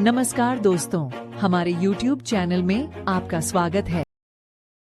नमस्कार दोस्तों, हमारे YouTube चैनल में आपका स्वागत है।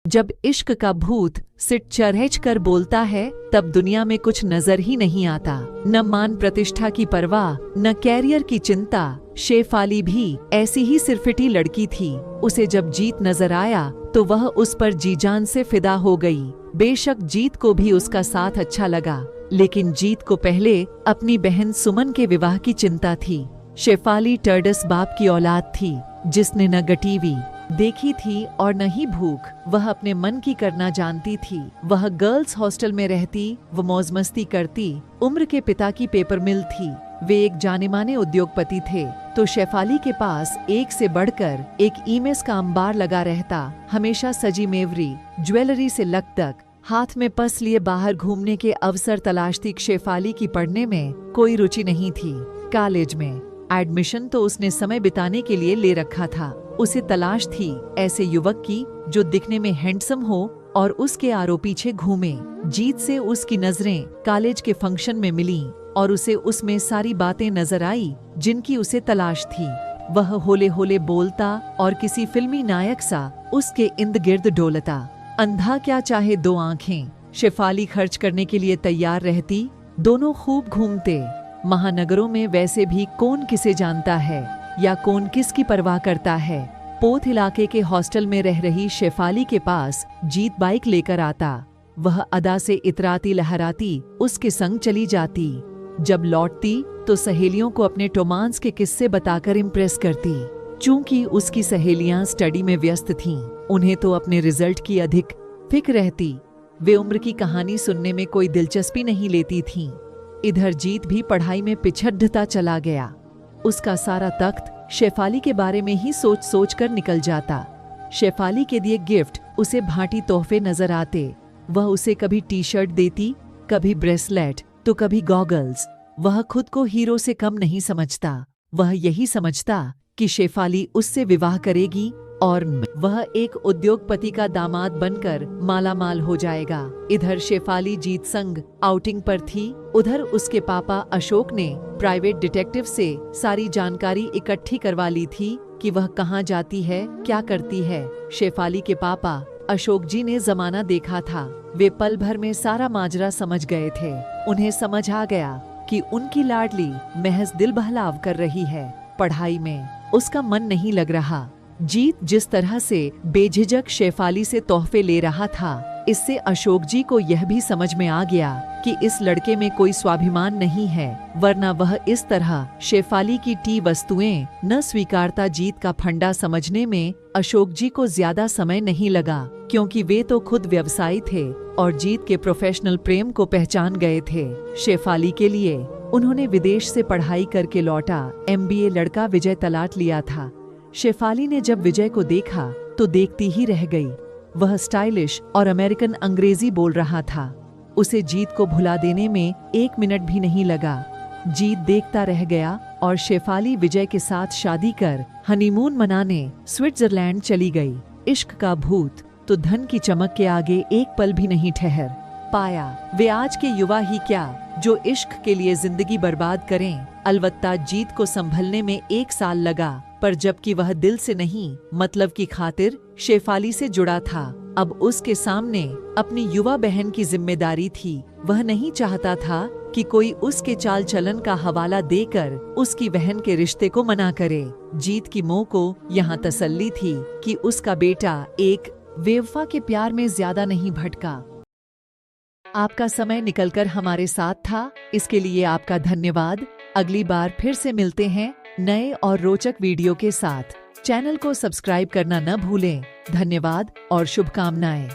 जब इश्क का भूत सिट चढ़ कर बोलता है तब दुनिया में कुछ नजर ही नहीं आता। न मान प्रतिष्ठा की परवाह, न कैरियर की चिंता। शेफाली भी ऐसी ही सिरफिटी लड़की थी। उसे जब जीत नजर आया तो वह उस पर जी जान से फिदा हो गई। बेशक जीत को भी उसका साथ अच्छा लगा, लेकिन जीत को पहले अपनी बहन सुमन के विवाह की चिंता थी। शेफाली टर्डस बाप की औलाद थी, जिसने न टीवी देखी थी और न ही भूख। वह अपने मन की करना जानती थी। वह गर्ल्स हॉस्टल में रहती, वो मौज मस्ती करती। उम्र के पिता की पेपर मिल थी। वे एक जाने माने उद्योगपति थे, तो शेफाली के पास एक से बढ़कर एक ईमेस का अंबार लगा रहता। हमेशा सजी मेवरी, ज्वेलरी से लक तक, हाथ में पर्स लिए बाहर घूमने के अवसर तलाशती। शेफाली की पढ़ने में कोई रुचि नहीं थी। कॉलेज में एडमिशन तो उसने समय बिताने के लिए ले रखा था। उसे तलाश थी ऐसे युवक की जो दिखने में हैंडसम हो और उसके आरों पीछे घूमे। जीत से उसकी नजरें कॉलेज के फंक्शन में मिलीं और उसे उसमें सारी बातें नजर आई जिनकी उसे तलाश थी। वह होले होले बोलता और किसी फिल्मी नायक सा उसके इर्द गिर्द डोलता। अंधा क्या चाहे दो आंखें, शेफाली खर्च करने के लिए तैयार रहती। दोनों खूब घूमते। महानगरों में वैसे भी कौन किसे जानता है या कौन किसकी परवाह करता है। पोथ इलाके के हॉस्टल में रह रही शेफाली के पास जीत बाइक लेकर आता। वह अदा से इतराती लहराती उसके संग चली जाती। जब लौटती तो सहेलियों को अपने टोमांस के किस्से बताकर इम्प्रेस करती। चूंकि उसकी सहेलियां स्टडी में व्यस्त थीं, उन्हें तो अपने रिजल्ट की अधिक फिक्र रहती। वे उम्र की कहानी सुनने में कोई दिलचस्पी नहीं लेती थीं। इधर जीत भी पढ़ाई में पिछड़ता चला गया। उसका सारा तख्त शेफाली के बारे में ही सोच सोच कर निकल जाता। शेफाली के दिए गिफ्ट उसे भांति तोहफे नजर आते। वह उसे कभी टी शर्ट देती, कभी ब्रेसलेट, तो कभी गॉगल्स। वह खुद को हीरो से कम नहीं समझता। वह यही समझता कि शेफाली उससे विवाह करेगी और वह एक उद्योगपति का दामाद बनकर मालामाल हो जाएगा। इधर शेफाली जीत संग आउटिंग पर थी। उधर उसके पापा अशोक ने प्राइवेट डिटेक्टिव से सारी जानकारी इकट्ठी करवा ली थी कि वह कहाँ जाती है, क्या करती है। शेफाली के पापा अशोक जी ने जमाना देखा था। वे पल भर में सारा माजरा समझ गए थे। उन्हें समझ आ गया कि उनकी लाडली महज दिल बहलाव कर रही है। पढ़ाई में उसका मन नहीं लग रहा। जीत जिस तरह से बेझिझक शेफाली से तोहफे ले रहा था, इससे अशोक जी को यह भी समझ में आ गया कि इस लड़के में कोई स्वाभिमान नहीं है, वरना वह इस तरह शेफाली की टी वस्तुएं न स्वीकारता। जीत का फंडा समझने में अशोक जी को ज्यादा समय नहीं लगा, क्योंकि वे तो खुद व्यवसायी थे और जीत के प्रोफेशनल प्रेम को पहचान गए थे। शेफाली के लिए उन्होंने विदेश से पढ़ाई करके लौटा MBA लड़का विजय तलाट लिया था। शेफाली ने जब विजय को देखा तो देखती ही रह गई। वह स्टाइलिश और अमेरिकन अंग्रेजी बोल रहा था। उसे जीत को भुला देने में 1 मिनट भी नहीं लगा। जीत देखता रह गया और शेफाली विजय के साथ शादी कर हनीमून मनाने स्विट्जरलैंड चली गई। इश्क का भूत तो धन की चमक के आगे एक पल भी नहीं ठहर पाया। वे आज के युवा ही क्या जो इश्क के लिए जिंदगी बर्बाद करें। अलबत्ता जीत को संभलने में 1 साल लगा, पर जबकि वह दिल से नहीं मतलब की खातिर शेफाली से जुड़ा था। अब उसके सामने अपनी युवा बहन की जिम्मेदारी थी। वह नहीं चाहता था कि कोई उसके चाल चलन का हवाला देकर उसकी बहन के रिश्ते को मना करे। जीत की मोह को यहाँ तसल्ली थी कि उसका बेटा एक बेवफा के प्यार में ज्यादा नहीं भटका। आपका समय निकलकर हमारे साथ था, इसके लिए आपका धन्यवाद। अगली बार फिर से मिलते हैं नए और रोचक वीडियो के साथ। चैनल को सब्सक्राइब करना न भूलें। धन्यवाद और शुभकामनाएं।